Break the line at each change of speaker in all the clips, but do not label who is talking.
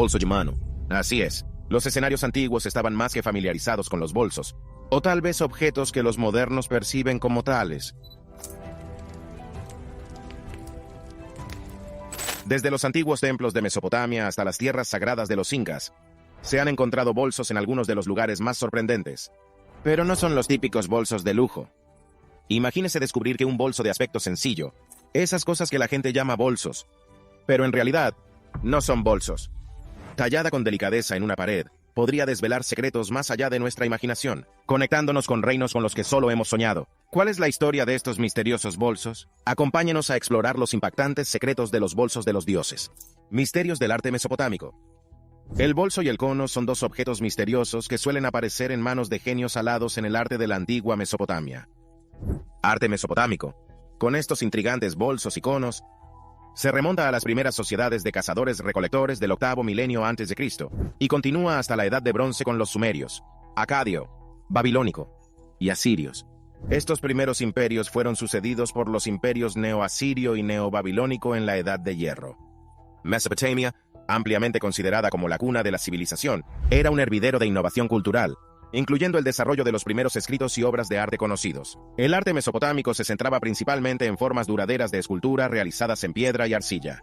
bolso de mano. Así es, los escenarios antiguos estaban más que familiarizados con los bolsos, o tal vez objetos que los modernos perciben como tales. Desde los antiguos templos de Mesopotamia hasta las tierras sagradas de los incas, se han encontrado bolsos en algunos de los lugares más sorprendentes. Pero no son los típicos bolsos de lujo. Imagínese descubrir que un bolso de aspecto sencillo, esas cosas que la gente llama bolsos, pero en realidad no son bolsos. Tallada con delicadeza en una pared, podría desvelar secretos más allá de nuestra imaginación, conectándonos con reinos con los que solo hemos soñado. ¿Cuál es la historia de estos misteriosos bolsos? Acompáñenos a explorar los impactantes secretos de los bolsos de los dioses. Misterios del arte mesopotámico. El bolso y el cono son dos objetos misteriosos que suelen aparecer en manos de genios alados en el arte de la antigua Mesopotamia. Arte mesopotámico. Con estos intrigantes bolsos y conos, se remonta a las primeras sociedades de cazadores-recolectores del octavo milenio antes de Cristo, y continúa hasta la Edad de Bronce con los sumerios, acadio, babilónico y asirios. Estos primeros imperios fueron sucedidos por los imperios neoasirio y neobabilónico en la Edad de Hierro. Mesopotamia, ampliamente considerada como la cuna de la civilización, era un hervidero de innovación cultural, incluyendo el desarrollo de los primeros escritos y obras de arte conocidos. El arte mesopotámico se centraba principalmente en formas duraderas de escultura realizadas en piedra y arcilla.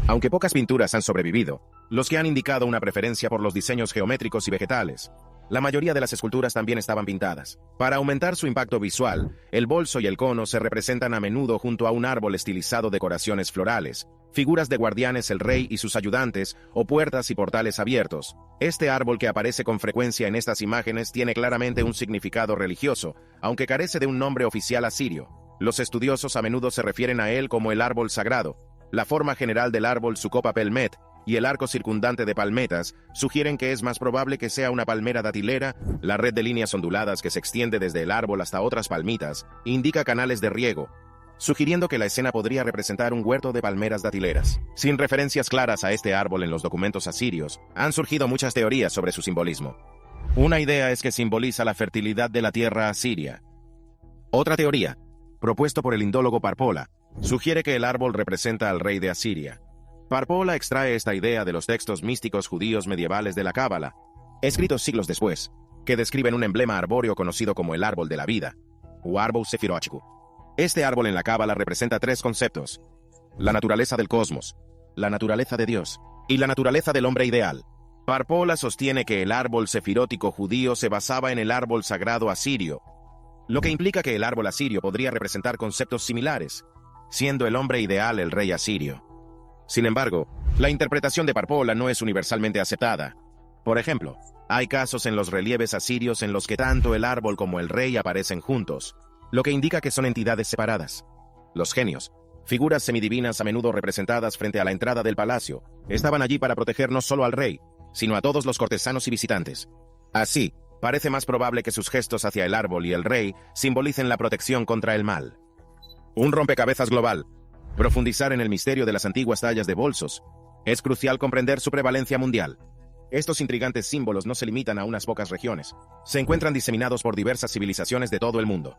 Aunque pocas pinturas han sobrevivido, los que han indicado una preferencia por los diseños geométricos y vegetales, la mayoría de las esculturas también estaban pintadas. Para aumentar su impacto visual, el bolso y el cono se representan a menudo junto a un árbol estilizado, decoraciones florales, figuras de guardianes, el rey y sus ayudantes, o puertas y portales abiertos. Este árbol que aparece con frecuencia en estas imágenes tiene claramente un significado religioso, aunque carece de un nombre oficial asirio. Los estudiosos a menudo se refieren a él como el árbol sagrado. La forma general del árbol, su copa pelmet, y el arco circundante de palmetas sugieren que es más probable que sea una palmera datilera. La red de líneas onduladas que se extiende desde el árbol hasta otras palmitas indica canales de riego, sugiriendo que la escena podría representar un huerto de palmeras datileras. Sin referencias claras a este árbol en los documentos asirios, han surgido muchas teorías sobre su simbolismo. Una idea es que simboliza la fertilidad de la tierra asiria. Otra teoría, propuesto por el indólogo Parpola, sugiere que el árbol representa al rey de Asiria. Parpola extrae esta idea de los textos místicos judíos medievales de la Cábala, escritos siglos después, que describen un emblema arbóreo conocido como el árbol de la vida, o árbol sefirochku. Este árbol en la Cábala representa tres conceptos: la naturaleza del cosmos, la naturaleza de Dios y la naturaleza del hombre ideal. Parpola sostiene que el árbol sefirótico judío se basaba en el árbol sagrado asirio, lo que implica que el árbol asirio podría representar conceptos similares, siendo el hombre ideal el rey asirio. Sin embargo, la interpretación de Parpola no es universalmente aceptada. Por ejemplo, hay casos en los relieves asirios en los que tanto el árbol como el rey aparecen juntos, lo que indica que son entidades separadas. Los genios, figuras semidivinas a menudo representadas frente a la entrada del palacio, estaban allí para proteger no solo al rey, sino a todos los cortesanos y visitantes. Así, parece más probable que sus gestos hacia el árbol y el rey simbolicen la protección contra el mal. Un rompecabezas global. Profundizar en el misterio de las antiguas tallas de bolsos. Es crucial comprender su prevalencia mundial. Estos intrigantes símbolos no se limitan a unas pocas regiones. Se encuentran diseminados por diversas civilizaciones de todo el mundo.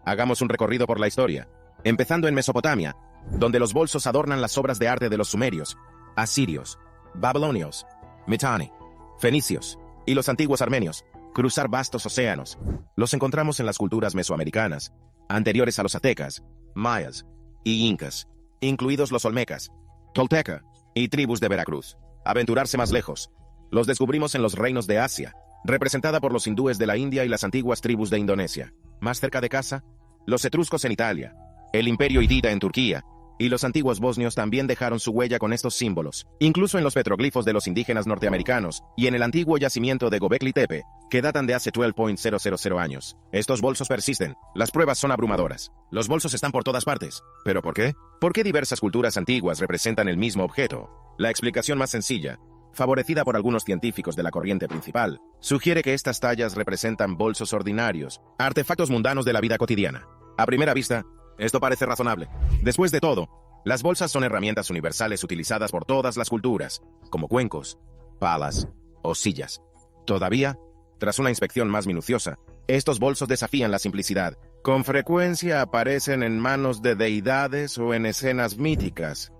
Hagamos un recorrido por la historia, empezando en Mesopotamia, donde los bolsos adornan las obras de arte de los sumerios, asirios, babilonios, mitanni, fenicios y los antiguos armenios. Cruzar vastos océanos. Los encontramos en las culturas mesoamericanas, anteriores a los aztecas, mayas y incas, incluidos los olmecas, tolteca y tribus de Veracruz. Aventurarse más lejos. Los descubrimos en los reinos de Asia, representada por los hindúes de la India y las antiguas tribus de Indonesia. Más cerca de casa, los etruscos en Italia, el imperio hitita en Turquía, y los antiguos bosnios también dejaron su huella con estos símbolos, incluso en los petroglifos de los indígenas norteamericanos y en el antiguo yacimiento de Göbekli Tepe, que datan de hace 12.000 años. Estos bolsos persisten. Las pruebas son abrumadoras. Los bolsos están por todas partes. ¿Pero por qué? ¿Por qué diversas culturas antiguas representan el mismo objeto? La explicación más sencilla, favorecida por algunos científicos de la corriente principal, sugiere que estas tallas representan bolsos ordinarios, artefactos mundanos de la vida cotidiana. A primera vista, esto parece razonable. Después de todo, las bolsas son herramientas universales utilizadas por todas las culturas, como cuencos, palas o sillas. Todavía, tras una inspección más minuciosa, estos bolsos desafían la simplicidad. Con frecuencia aparecen en manos de deidades o en escenas míticas.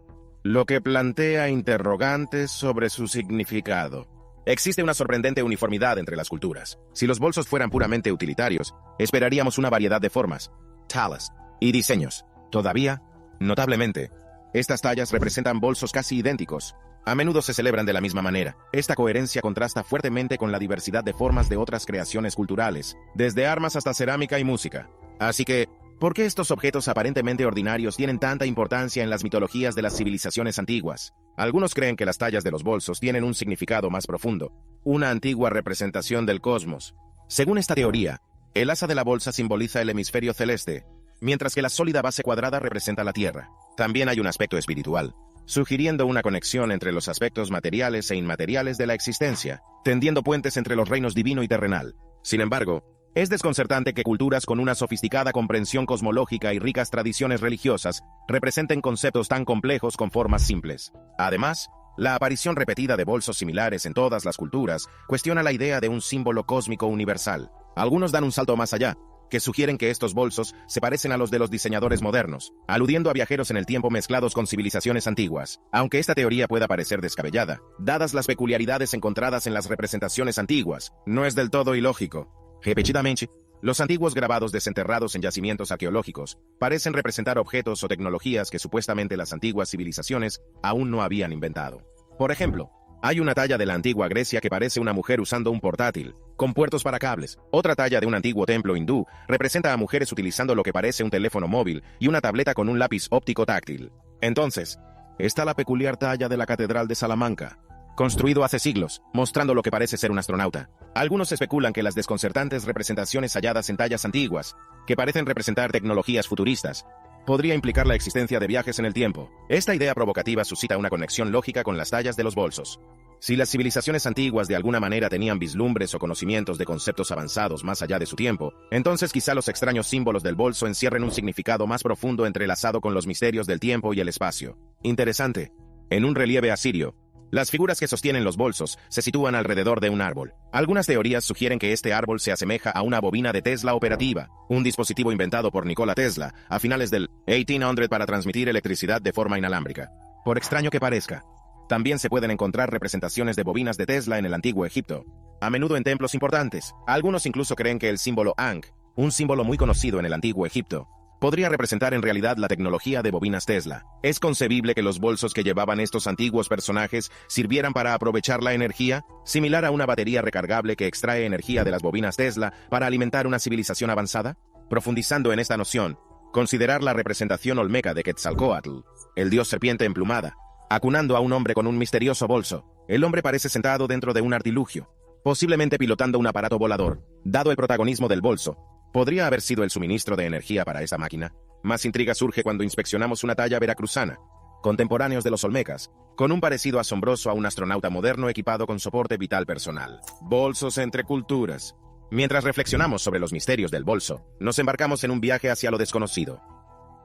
lo que plantea interrogantes sobre su significado. Existe una sorprendente uniformidad entre las culturas. Si los bolsos fueran puramente utilitarios, esperaríamos una variedad de formas, talas y diseños. Todavía, notablemente, estas tallas representan bolsos casi idénticos. A menudo se celebran de la misma manera. Esta coherencia contrasta fuertemente con la diversidad de formas de otras creaciones culturales, desde armas hasta cerámica y música. Así que, ¿por qué estos objetos aparentemente ordinarios tienen tanta importancia en las mitologías de las civilizaciones antiguas? Algunos creen que las tallas de los bolsos tienen un significado más profundo, una antigua representación del cosmos. Según esta teoría, el asa de la bolsa simboliza el hemisferio celeste, mientras que la sólida base cuadrada representa la Tierra. También hay un aspecto espiritual, sugiriendo una conexión entre los aspectos materiales e inmateriales de la existencia, tendiendo puentes entre los reinos divino y terrenal. Sin embargo, es desconcertante que culturas con una sofisticada comprensión cosmológica y ricas tradiciones religiosas representen conceptos tan complejos con formas simples. Además, la aparición repetida de bolsos similares en todas las culturas cuestiona la idea de un símbolo cósmico universal. Algunos dan un salto más allá, que sugieren que estos bolsos se parecen a los de los diseñadores modernos, aludiendo a viajeros en el tiempo mezclados con civilizaciones antiguas. Aunque esta teoría pueda parecer descabellada, dadas las peculiaridades encontradas en las representaciones antiguas, no es del todo ilógico. Repetidamente, los antiguos grabados desenterrados en yacimientos arqueológicos parecen representar objetos o tecnologías que supuestamente las antiguas civilizaciones aún no habían inventado. Por ejemplo, hay una talla de la antigua Grecia que parece una mujer usando un portátil, con puertos para cables. Otra talla de un antiguo templo hindú representa a mujeres utilizando lo que parece un teléfono móvil y una tableta con un lápiz óptico táctil. Entonces, está la peculiar talla de la Catedral de Salamanca, construido hace siglos, mostrando lo que parece ser un astronauta. Algunos especulan que las desconcertantes representaciones halladas en tallas antiguas, que parecen representar tecnologías futuristas, podría implicar la existencia de viajes en el tiempo. Esta idea provocativa suscita una conexión lógica con las tallas de los bolsos. Si las civilizaciones antiguas de alguna manera tenían vislumbres o conocimientos de conceptos avanzados más allá de su tiempo, entonces quizá los extraños símbolos del bolso encierren un significado más profundo entrelazado con los misterios del tiempo y el espacio. Interesante. En un relieve asirio, las figuras que sostienen los bolsos se sitúan alrededor de un árbol. Algunas teorías sugieren que este árbol se asemeja a una bobina de Tesla operativa, un dispositivo inventado por Nikola Tesla a finales del 1800 para transmitir electricidad de forma inalámbrica. Por extraño que parezca, también se pueden encontrar representaciones de bobinas de Tesla en el antiguo Egipto, a menudo en templos importantes. Algunos incluso creen que el símbolo Ankh, un símbolo muy conocido en el antiguo Egipto, podría representar en realidad la tecnología de bobinas Tesla. Es concebible que los bolsos que llevaban estos antiguos personajes sirvieran para aprovechar la energía, similar a una batería recargable que extrae energía de las bobinas Tesla para alimentar una civilización avanzada. Profundizando en esta noción, considerar la representación olmeca de Quetzalcóatl, el dios serpiente emplumada, acunando a un hombre con un misterioso bolso. El hombre parece sentado dentro de un artilugio, posiblemente pilotando un aparato volador. Dado el protagonismo del bolso, ¿podría haber sido el suministro de energía para esta máquina? Más intriga surge cuando inspeccionamos una talla veracruzana, contemporáneos de los olmecas, con un parecido asombroso a un astronauta moderno equipado con soporte vital personal. Bolsos entre culturas. Mientras reflexionamos sobre los misterios del bolso, nos embarcamos en un viaje hacia lo desconocido.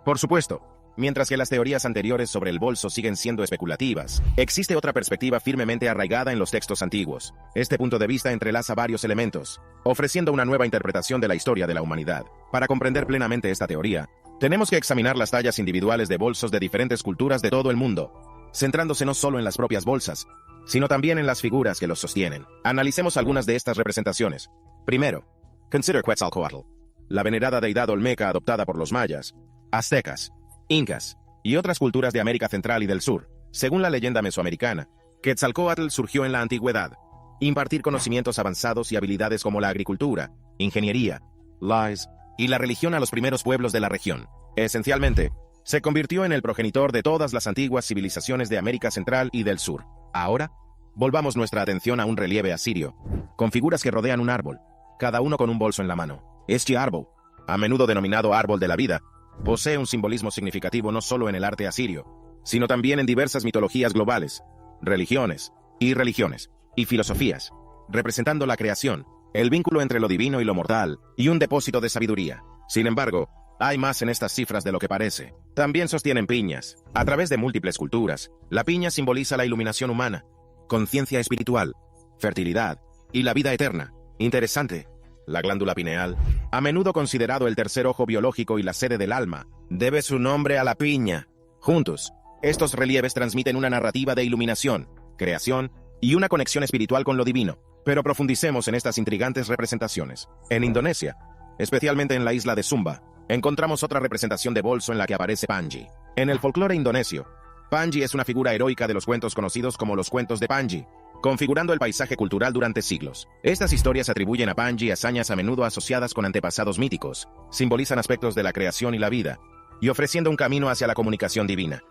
Por supuesto, mientras que las teorías anteriores sobre el bolso siguen siendo especulativas, existe otra perspectiva firmemente arraigada en los textos antiguos. Este punto de vista entrelaza varios elementos, ofreciendo una nueva interpretación de la historia de la humanidad. Para comprender plenamente esta teoría, tenemos que examinar las tallas individuales de bolsos de diferentes culturas de todo el mundo, centrándose no solo en las propias bolsas, sino también en las figuras que los sostienen. Analicemos algunas de estas representaciones. Primero, consider Quetzalcóatl, la venerada deidad olmeca adoptada por los mayas, aztecas, incas y otras culturas de América Central y del Sur. Según la leyenda mesoamericana, Quetzalcóatl surgió en la antigüedad, impartir conocimientos avanzados y habilidades como la agricultura, ingeniería, lies y la religión a los primeros pueblos de la región. Esencialmente, se convirtió en el progenitor de todas las antiguas civilizaciones de América Central y del Sur. Ahora, volvamos nuestra atención a un relieve asirio, con figuras que rodean un árbol, cada uno con un bolso en la mano. Este árbol, a menudo denominado árbol de la vida, posee un simbolismo significativo no solo en el arte asirio, sino también en diversas mitologías globales, religiones, y filosofías, representando la creación, el vínculo entre lo divino y lo mortal, y un depósito de sabiduría. Sin embargo, hay más en estas cifras de lo que parece. También sostienen piñas. A través de múltiples culturas, la piña simboliza la iluminación humana, conciencia espiritual, fertilidad y la vida eterna. Interesante. La glándula pineal, a menudo considerado el tercer ojo biológico y la sede del alma, debe su nombre a la piña. Juntos, Estos relieves transmiten una narrativa de iluminación, creación y una conexión espiritual con lo divino. Pero profundicemos en estas intrigantes representaciones. En Indonesia, especialmente en la isla de Sumba, encontramos otra representación de bolso en la que aparece Panji. En el folclore indonesio, Panji es una figura heroica de los cuentos conocidos como los cuentos de Panji, configurando el paisaje cultural durante siglos. Estas historias atribuyen a Panji hazañas a menudo asociadas con antepasados míticos, simbolizan aspectos de la creación y la vida, y ofreciendo un camino hacia la comunicación divina.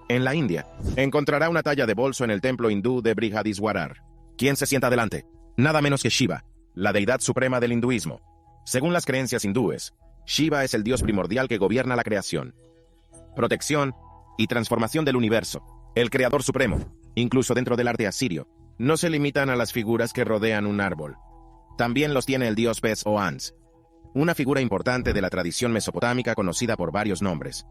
En la India, encontrará una talla de bolso en el templo hindú de Brihadiswarar. ¿Quién se sienta delante? Nada menos que Shiva, la deidad suprema del hinduismo. Según las creencias hindúes, Shiva es el dios primordial que gobierna la creación, protección y transformación del universo, el creador supremo. Incluso dentro del arte asirio, no se limitan a las figuras que rodean un árbol. También los tiene el dios pez o Ans, una figura importante de la tradición mesopotámica conocida por varios nombres.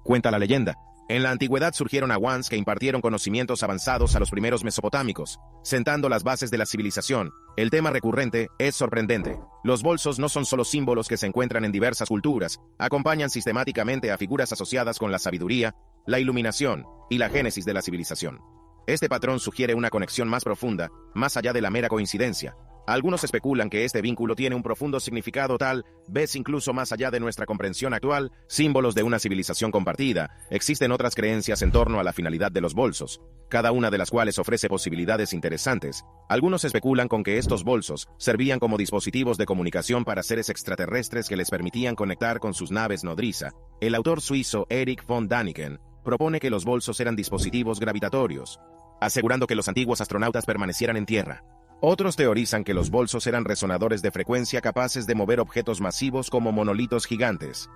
Cuenta la leyenda, en la antigüedad surgieron aguans que impartieron conocimientos avanzados a los primeros mesopotámicos, sentando las bases de la civilización. El tema recurrente es sorprendente. Los bolsos no son solo símbolos que se encuentran en diversas culturas, acompañan sistemáticamente a figuras asociadas con la sabiduría, la iluminación y la génesis de la civilización. Este patrón sugiere una conexión más profunda, más allá de la mera coincidencia. Algunos especulan que este vínculo tiene un profundo significado tal vez incluso más allá de nuestra comprensión actual, símbolos de una civilización compartida. Existen otras creencias en torno a la finalidad de los bolsos, cada una de las cuales ofrece posibilidades interesantes. Algunos especulan con que estos bolsos servían como dispositivos de comunicación para seres extraterrestres que les permitían conectar con sus naves nodriza. El autor suizo Erich von Däniken propone que los bolsos eran dispositivos gravitatorios, asegurando que los antiguos astronautas permanecieran en tierra. Otros teorizan que los bolsos eran resonadores de frecuencia capaces de mover objetos masivos como monolitos gigantes.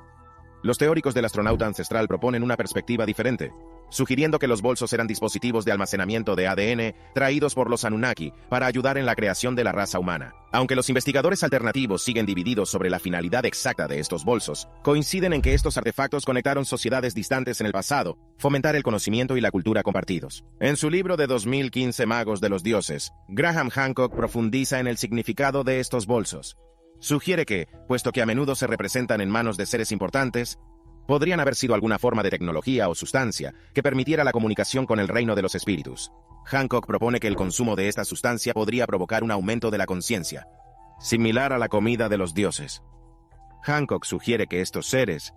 Los teóricos del astronauta ancestral proponen una perspectiva diferente, sugiriendo que los bolsos eran dispositivos de almacenamiento de ADN traídos por los Anunnaki para ayudar en la creación de la raza humana. Aunque los investigadores alternativos siguen divididos sobre la finalidad exacta de estos bolsos, coinciden en que estos artefactos conectaron sociedades distantes en el pasado, fomentar el conocimiento y la cultura compartidos. En su libro de 2015 Magos de los Dioses, Graham Hancock profundiza en el significado de estos bolsos. Sugiere que, puesto que a menudo se representan en manos de seres importantes, podrían haber sido alguna forma de tecnología o sustancia que permitiera la comunicación con el reino de los espíritus. Hancock propone que el consumo de esta sustancia podría provocar un aumento de la conciencia, similar a la comida de los dioses. Hancock sugiere que estos seres,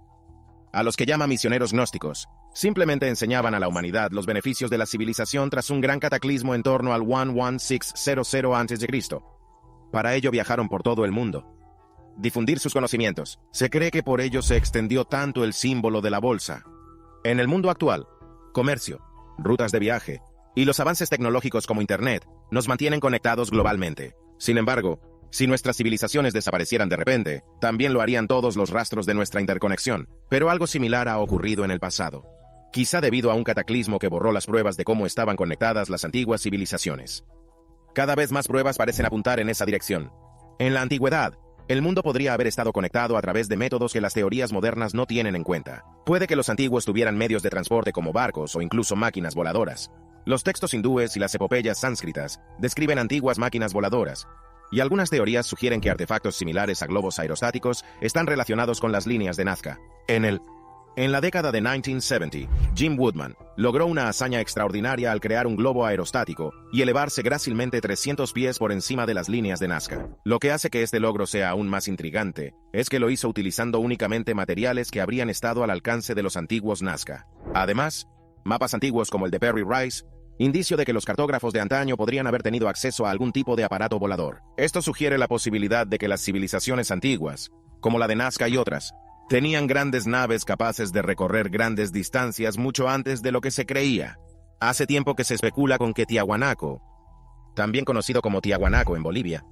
a los que llama misioneros gnósticos, simplemente enseñaban a la humanidad los beneficios de la civilización tras un gran cataclismo en torno al 11600 a.C. Para ello viajaron por todo el mundo, difundir sus conocimientos. Se cree que por ello se extendió tanto el símbolo de la bolsa. En el mundo actual, comercio, rutas de viaje y los avances tecnológicos como Internet nos mantienen conectados globalmente. Sin embargo, si nuestras civilizaciones desaparecieran de repente, también lo harían todos los rastros de nuestra interconexión. Pero algo similar ha ocurrido en el pasado, quizá debido a un cataclismo que borró las pruebas de cómo estaban conectadas las antiguas civilizaciones. Cada vez más pruebas parecen apuntar en esa dirección. En la antigüedad, el mundo podría haber estado conectado a través de métodos que las teorías modernas no tienen en cuenta. Puede que los antiguos tuvieran medios de transporte como barcos o incluso máquinas voladoras. Los textos hindúes y las epopeyas sánscritas describen antiguas máquinas voladoras, y algunas teorías sugieren que artefactos similares a globos aerostáticos están relacionados con las líneas de Nazca. En la década de 1970, Jim Woodman logró una hazaña extraordinaria al crear un globo aerostático y elevarse grácilmente 300 pies por encima de las líneas de Nazca. Lo que hace que este logro sea aún más intrigante es que lo hizo utilizando únicamente materiales que habrían estado al alcance de los antiguos Nazca. Además, mapas antiguos como el de Perry Rice, indicio de que los cartógrafos de antaño podrían haber tenido acceso a algún tipo de aparato volador. Esto sugiere la posibilidad de que las civilizaciones antiguas, como la de Nazca y otras, tenían grandes naves capaces de recorrer grandes distancias mucho antes de lo que se creía. Hace tiempo que se especula con que Tiahuanaco, también conocido como Tiahuanaco en Bolivia,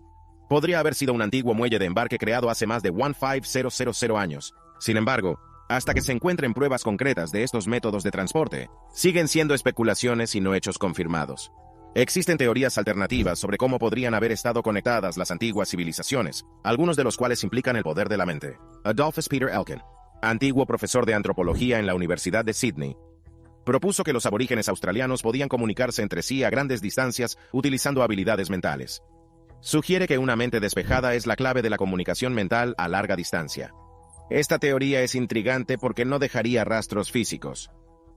podría haber sido un antiguo muelle de embarque creado hace más de 15000 años. Sin embargo, hasta que se encuentren pruebas concretas de estos métodos de transporte, siguen siendo especulaciones y no hechos confirmados. Existen teorías alternativas sobre cómo podrían haber estado conectadas las antiguas civilizaciones, algunos de los cuales implican el poder de la mente. Adolphus Peter Elkin, antiguo profesor de antropología en la Universidad de Sydney, propuso que los aborígenes australianos podían comunicarse entre sí a grandes distancias utilizando habilidades mentales. Sugiere que una mente despejada es la clave de la comunicación mental a larga distancia. Esta teoría es intrigante porque no dejaría rastros físicos.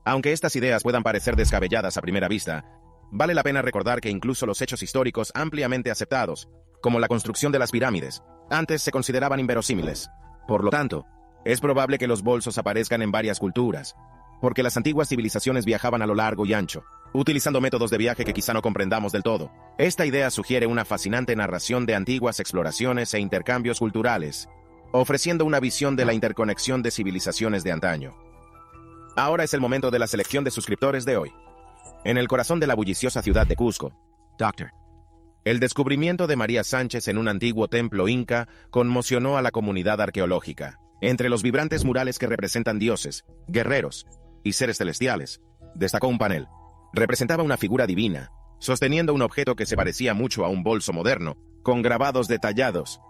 Aunque estas ideas puedan parecer descabelladas a primera vista, vale la pena recordar que incluso los hechos históricos ampliamente aceptados, como la construcción de las pirámides, antes se consideraban inverosímiles. Por lo tanto, es probable que los bolsos aparezcan en varias culturas, porque las antiguas civilizaciones viajaban a lo largo y ancho, utilizando métodos de viaje que quizá no comprendamos del todo. Esta idea sugiere una fascinante narración de antiguas exploraciones e intercambios culturales, ofreciendo una visión de la interconexión de civilizaciones de antaño. Ahora es el momento de la selección de suscriptores de hoy. En el corazón de la bulliciosa ciudad de Cusco, Dr. El descubrimiento de María Sánchez en un antiguo templo inca conmocionó a la comunidad arqueológica. Entre los vibrantes murales que representan dioses, guerreros y seres celestiales, destacó un panel. Representaba una figura divina, sosteniendo un objeto que se parecía mucho a un bolso moderno, con grabados detallados.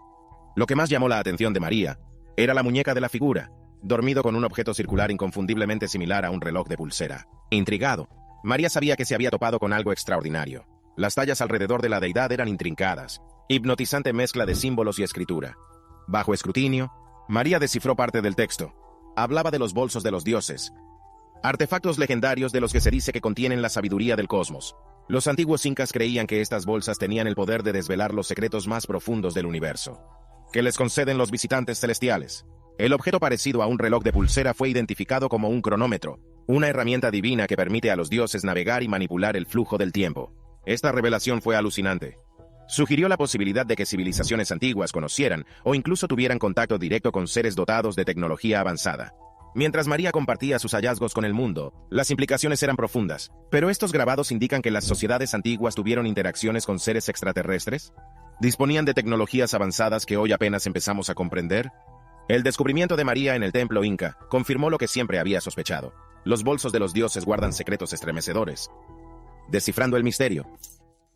Lo que más llamó la atención de María era la muñeca de la figura, dormido con un objeto circular inconfundiblemente similar a un reloj de pulsera. Intrigado, María sabía que se había topado con algo extraordinario. Las tallas alrededor de la deidad eran intrincadas, hipnotizante mezcla de símbolos y escritura. Bajo escrutinio, María descifró parte del texto. Hablaba de los bolsos de los dioses, artefactos legendarios de los que se dice que contienen la sabiduría del cosmos. Los antiguos incas creían que estas bolsas tenían el poder de desvelar los secretos más profundos del universo, que les conceden los visitantes celestiales. El objeto parecido a un reloj de pulsera fue identificado como un cronómetro, una herramienta divina que permite a los dioses navegar y manipular el flujo del tiempo. Esta revelación fue alucinante. Sugirió la posibilidad de que civilizaciones antiguas conocieran o incluso tuvieran contacto directo con seres dotados de tecnología avanzada. Mientras María compartía sus hallazgos con el mundo, las implicaciones eran profundas. ¿Pero estos grabados indican que las sociedades antiguas tuvieron interacciones con seres extraterrestres? ¿Disponían de tecnologías avanzadas que hoy apenas empezamos a comprender? El descubrimiento de María en el templo inca confirmó lo que siempre había sospechado. Los bolsos de los dioses guardan secretos estremecedores. Descifrando el misterio.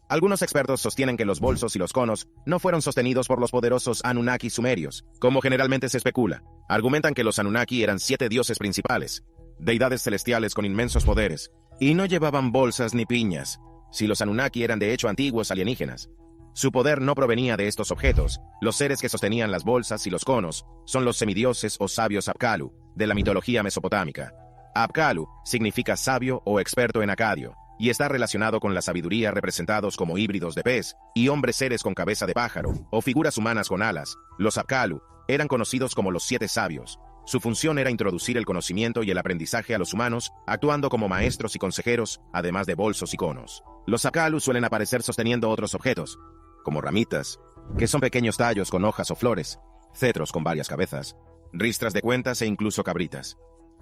Algunos expertos sostienen que los bolsos y los conos no fueron sostenidos por los poderosos Anunnaki sumerios, como generalmente se especula. Argumentan que los Anunnaki eran 7 dioses principales, deidades celestiales con inmensos poderes, y no llevaban bolsas ni piñas. Si los Anunnaki eran de hecho antiguos alienígenas, su poder no provenía de estos objetos. Los seres que sostenían las bolsas y los conos son los semidioses o sabios Apkallu, de la mitología mesopotámica. Apkallu significa sabio o experto en acadio, y está relacionado con la sabiduría representados como híbridos de pez y hombres seres con cabeza de pájaro o figuras humanas con alas. Los Apkallu eran conocidos como los 7 sabios. Su función era introducir el conocimiento y el aprendizaje a los humanos, actuando como maestros y consejeros, además de bolsos y conos. Los Apkallu suelen aparecer sosteniendo otros objetos, como ramitas, que son pequeños tallos con hojas o flores, cetros con varias cabezas, ristras de cuentas e incluso cabritas.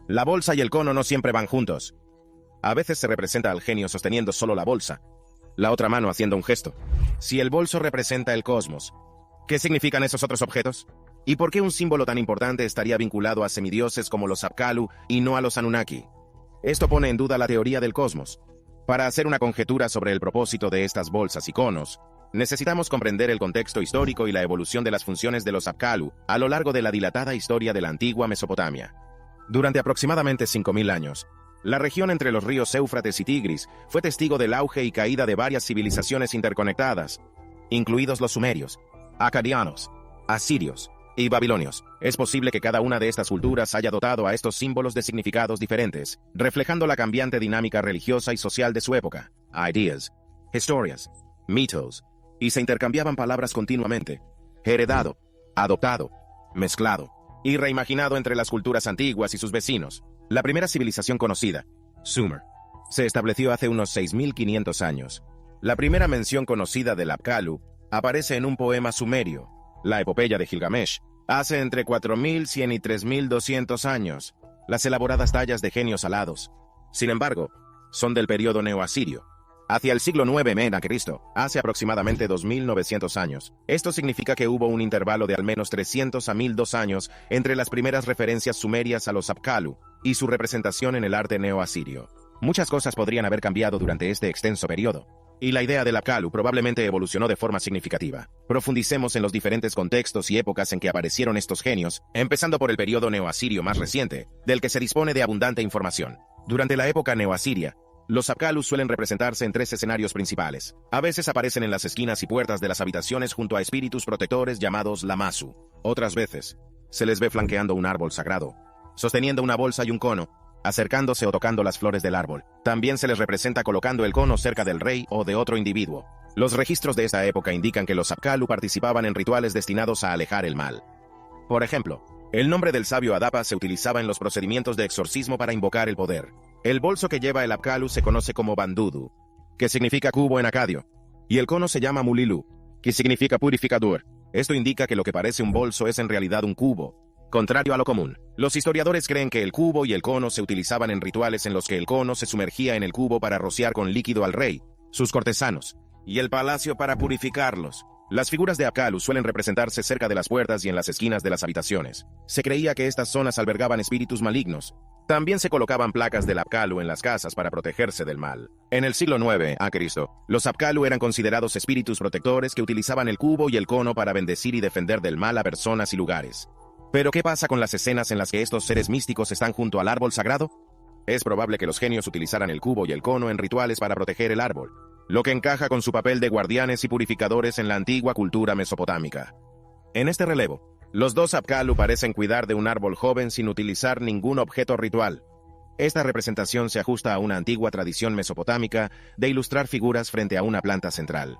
La bolsa y el cono no siempre van juntos. A veces se representa al genio sosteniendo solo la bolsa, la otra mano haciendo un gesto. Si el bolso representa el cosmos, ¿qué significan esos otros objetos? ¿Y por qué un símbolo tan importante estaría vinculado a semidioses como los Apkallu y no a los Anunnaki? Esto pone en duda la teoría del cosmos. Para hacer una conjetura sobre el propósito de estas bolsas y conos, necesitamos comprender el contexto histórico y la evolución de las funciones de los Apkallu a lo largo de la dilatada historia de la antigua Mesopotamia. Durante aproximadamente 5000 años, la región entre los ríos Éufrates y Tigris fue testigo del auge y caída de varias civilizaciones interconectadas, incluidos los sumerios, acadianos, asirios y babilonios. Es posible que cada una de estas culturas haya dotado a estos símbolos de significados diferentes, reflejando la cambiante dinámica religiosa y social de su época. Ideas, historias, mitos, y se intercambiaban palabras continuamente. Heredado, adoptado, mezclado y reimaginado entre las culturas antiguas y sus vecinos. La primera civilización conocida, Sumer, se estableció hace unos 6500 años. La primera mención conocida del Apkallu aparece en un poema sumerio, la epopeya de Gilgamesh, hace entre 4100 y 3200 años. Las elaboradas tallas de genios alados, sin embargo, son del periodo neoasirio, hacia el siglo IX m.a.C., hace aproximadamente 2900 años. Esto significa que hubo un intervalo de al menos 300 a 1002 años entre las primeras referencias sumerias a los Apkallu y su representación en el arte neoasirio. Muchas cosas podrían haber cambiado durante este extenso periodo, y la idea del Apkallu probablemente evolucionó de forma significativa. Profundicemos en los diferentes contextos y épocas en que aparecieron estos genios, empezando por el periodo neoasirio más reciente, del que se dispone de abundante información. Durante la época neoasiria, los Apkallu suelen representarse en 3 escenarios principales. A veces aparecen en las esquinas y puertas de las habitaciones junto a espíritus protectores llamados Lamassu. Otras veces, se les ve flanqueando un árbol sagrado, sosteniendo una bolsa y un cono, acercándose o tocando las flores del árbol. También se les representa colocando el cono cerca del rey o de otro individuo. Los registros de esta época indican que los Apkallu participaban en rituales destinados a alejar el mal. Por ejemplo, el nombre del sabio Adapa se utilizaba en los procedimientos de exorcismo para invocar el poder. El bolso que lleva el Apkallu se conoce como Bandudu, que significa cubo en acadio, y el cono se llama Mulilu, que significa purificador. Esto indica que lo que parece un bolso es en realidad un cubo, contrario a lo común. Los historiadores creen que el cubo y el cono se utilizaban en rituales en los que el cono se sumergía en el cubo para rociar con líquido al rey, sus cortesanos, y el palacio para purificarlos. Las figuras de Apkallu suelen representarse cerca de las puertas y en las esquinas de las habitaciones. Se creía que estas zonas albergaban espíritus malignos. También se colocaban placas del Apkallu en las casas para protegerse del mal. En el siglo IX a.C., los Apkallu eran considerados espíritus protectores que utilizaban el cubo y el cono para bendecir y defender del mal a personas y lugares. ¿Pero qué pasa con las escenas en las que estos seres místicos están junto al árbol sagrado? Es probable que los genios utilizaran el cubo y el cono en rituales para proteger el árbol, lo que encaja con su papel de guardianes y purificadores en la antigua cultura mesopotámica. En este relevo, los dos Apkallu parecen cuidar de un árbol joven sin utilizar ningún objeto ritual. Esta representación se ajusta a una antigua tradición mesopotámica de ilustrar figuras frente a una planta central.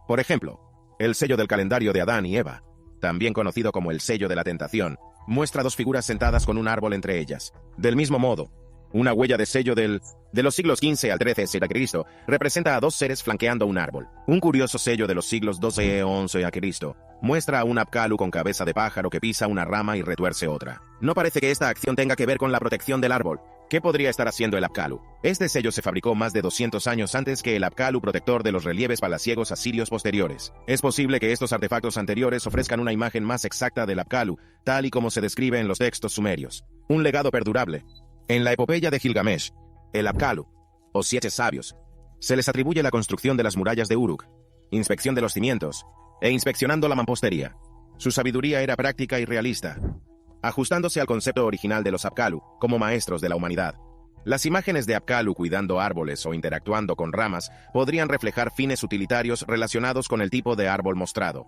Por ejemplo, el sello del calendario de Adán y Eva, también conocido como el sello de la tentación, muestra dos figuras sentadas con un árbol entre ellas. Del mismo modo, una huella de sello de los siglos XV al XIII a.C. representa a dos seres flanqueando un árbol. Un curioso sello de los siglos XII o XI a.C. muestra a un Apkallu con cabeza de pájaro que pisa una rama y retuerce otra. No parece que esta acción tenga que ver con la protección del árbol. ¿Qué podría estar haciendo el Apkallu? Este sello se fabricó más de 200 años antes que el Apkallu protector de los relieves palaciegos asirios posteriores. Es posible que estos artefactos anteriores ofrezcan una imagen más exacta del Apkallu, tal y como se describe en los textos sumerios. Un legado perdurable. En la epopeya de Gilgamesh, el Apkallu, o 7 sabios, se les atribuye la construcción de las murallas de Uruk, inspección de los cimientos, e inspeccionando la mampostería. Su sabiduría era práctica y realista, ajustándose al concepto original de los Apkallu como maestros de la humanidad. Las imágenes de Apkallu cuidando árboles o interactuando con ramas podrían reflejar fines utilitarios relacionados con el tipo de árbol mostrado.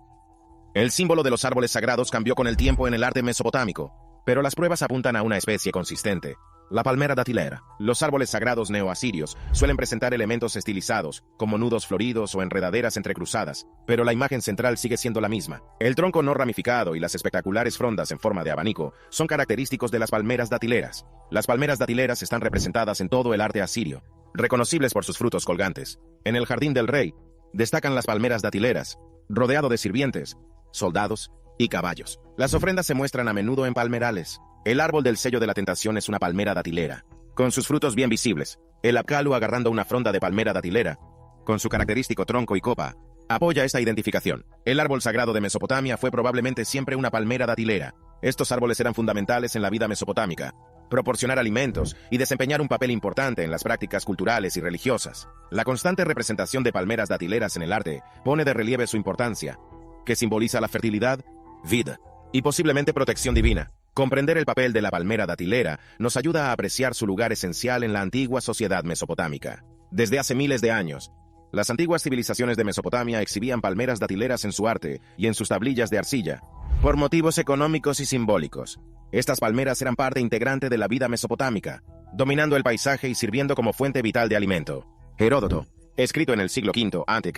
El símbolo de los árboles sagrados cambió con el tiempo en el arte mesopotámico, pero las pruebas apuntan a una especie consistente. La palmera datilera. Los árboles sagrados neoasirios suelen presentar elementos estilizados, como nudos floridos o enredaderas entrecruzadas, pero la imagen central sigue siendo la misma. El tronco no ramificado y las espectaculares frondas en forma de abanico son característicos de las palmeras datileras. Las palmeras datileras están representadas en todo el arte asirio, reconocibles por sus frutos colgantes. En el jardín del rey, destacan las palmeras datileras, rodeado de sirvientes, soldados y caballos. Las ofrendas se muestran a menudo en palmerales. El árbol del sello de la tentación es una palmera datilera, con sus frutos bien visibles. El Apkallu agarrando una fronda de palmera datilera, con su característico tronco y copa, apoya esta identificación. El árbol sagrado de Mesopotamia fue probablemente siempre una palmera datilera. Estos árboles eran fundamentales en la vida mesopotámica, proporcionar alimentos y desempeñar un papel importante en las prácticas culturales y religiosas. La constante representación de palmeras datileras en el arte pone de relieve su importancia, que simboliza la fertilidad, vida y posiblemente protección divina. Comprender el papel de la palmera datilera nos ayuda a apreciar su lugar esencial en la antigua sociedad mesopotámica. Desde hace miles de años, las antiguas civilizaciones de Mesopotamia exhibían palmeras datileras en su arte y en sus tablillas de arcilla, por motivos económicos y simbólicos. Estas palmeras eran parte integrante de la vida mesopotámica, dominando el paisaje y sirviendo como fuente vital de alimento. Heródoto, escrito en el siglo V a.C.,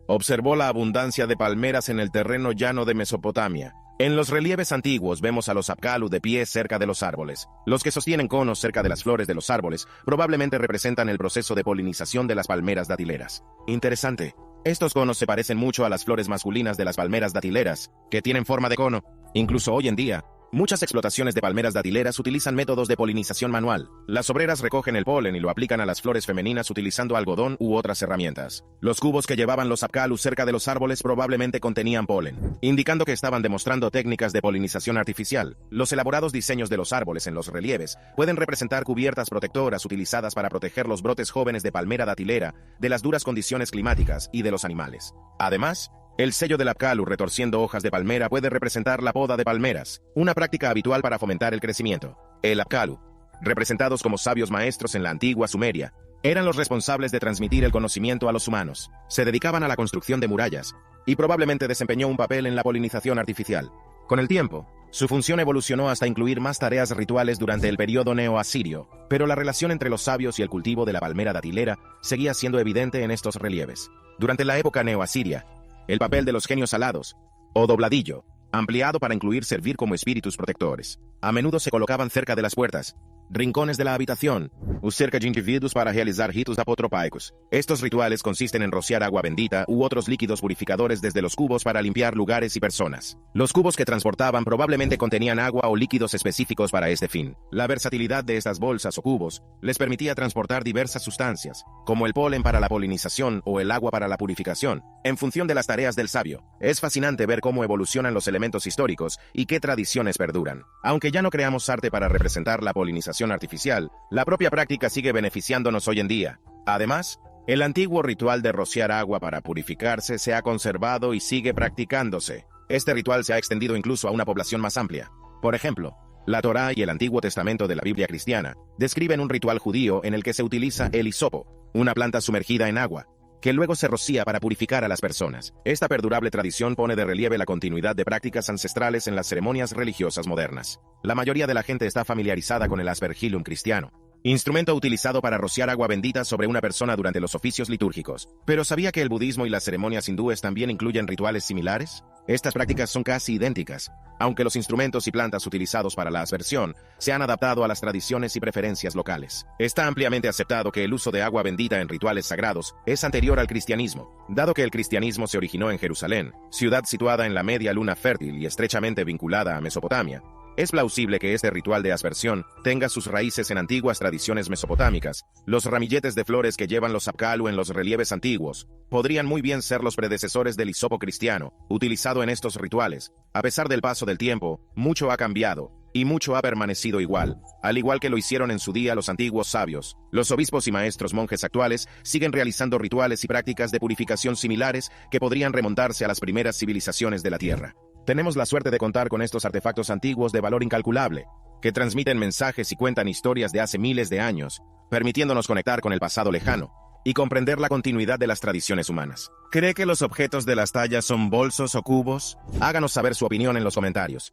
observó la abundancia de palmeras en el terreno llano de Mesopotamia. En los relieves antiguos vemos a los Apkallu de pie cerca de los árboles. Los que sostienen conos cerca de las flores de los árboles probablemente representan el proceso de polinización de las palmeras datileras. Interesante. Estos conos se parecen mucho a las flores masculinas de las palmeras datileras, que tienen forma de cono. Incluso hoy en día, muchas explotaciones de palmeras datileras utilizan métodos de polinización manual. Las obreras recogen el polen y lo aplican a las flores femeninas utilizando algodón u otras herramientas. Los cubos que llevaban los Apkallu cerca de los árboles probablemente contenían polen, indicando que estaban demostrando técnicas de polinización artificial. Los elaborados diseños de los árboles en los relieves pueden representar cubiertas protectoras utilizadas para proteger los brotes jóvenes de palmera datilera de las duras condiciones climáticas y de los animales. Además, el sello del Apkallu retorciendo hojas de palmera puede representar la poda de palmeras, una práctica habitual para fomentar el crecimiento. El Apkallu, representados como sabios maestros en la antigua Sumeria, eran los responsables de transmitir el conocimiento a los humanos. Se dedicaban a la construcción de murallas, y probablemente desempeñó un papel en la polinización artificial. Con el tiempo, Su función evolucionó hasta incluir más tareas rituales durante el periodo neo-asirio, pero la relación entre los sabios y el cultivo de la palmera datilera seguía siendo evidente en estos relieves. Durante la época neo-asiria, el papel de los genios alados, o dobladillo, ampliado para incluir servir como espíritus protectores, a menudo se colocaban cerca de las puertas, rincones de la habitación, o cerca de individuos para realizar ritos apotropaicos. Estos rituales consisten en rociar agua bendita u otros líquidos purificadores desde los cubos para limpiar lugares y personas. Los cubos que transportaban probablemente contenían agua o líquidos específicos para este fin. La versatilidad de estas bolsas o cubos les permitía transportar diversas sustancias, como el polen para la polinización o el agua para la purificación, en función de las tareas del sabio. Es fascinante ver cómo evolucionan los elementos históricos y qué tradiciones perduran. Aunque ya no creamos arte para representar la polinización artificial, la propia práctica sigue beneficiándonos hoy en día. Además, el antiguo ritual de rociar agua para purificarse se ha conservado y sigue practicándose. Este ritual se ha extendido incluso a una población más amplia. Por ejemplo, la Torá y el Antiguo Testamento de la Biblia cristiana describen un ritual judío en el que se utiliza el hisopo, una planta sumergida en agua, que luego se rocía para purificar a las personas. Esta perdurable tradición pone de relieve la continuidad de prácticas ancestrales en las ceremonias religiosas modernas. La mayoría de la gente está familiarizada con el aspergillum cristiano, instrumento utilizado para rociar agua bendita sobre una persona durante los oficios litúrgicos. ¿Pero sabía que el budismo y las ceremonias hindúes también incluyen rituales similares? Estas prácticas son casi idénticas, aunque los instrumentos y plantas utilizados para la aspersión se han adaptado a las tradiciones y preferencias locales. Está ampliamente aceptado que el uso de agua bendita en rituales sagrados es anterior al cristianismo, dado que el cristianismo se originó en Jerusalén, ciudad situada en la media luna fértil y estrechamente vinculada a Mesopotamia. Es plausible que este ritual de aspersión tenga sus raíces en antiguas tradiciones mesopotámicas. Los ramilletes de flores que llevan los zapcalu en los relieves antiguos podrían muy bien ser los predecesores del hisopo cristiano, utilizado en estos rituales. A pesar del paso del tiempo, mucho ha cambiado, y mucho ha permanecido igual, al igual que lo hicieron en su día los antiguos sabios. Los obispos y maestros monjes actuales siguen realizando rituales y prácticas de purificación similares que podrían remontarse a las primeras civilizaciones de la Tierra. Tenemos la suerte de contar con estos artefactos antiguos de valor incalculable, que transmiten mensajes y cuentan historias de hace miles de años, permitiéndonos conectar con el pasado lejano y comprender la continuidad de las tradiciones humanas. ¿Cree que los objetos de las tallas son bolsos o cubos? Háganos saber su opinión en los comentarios.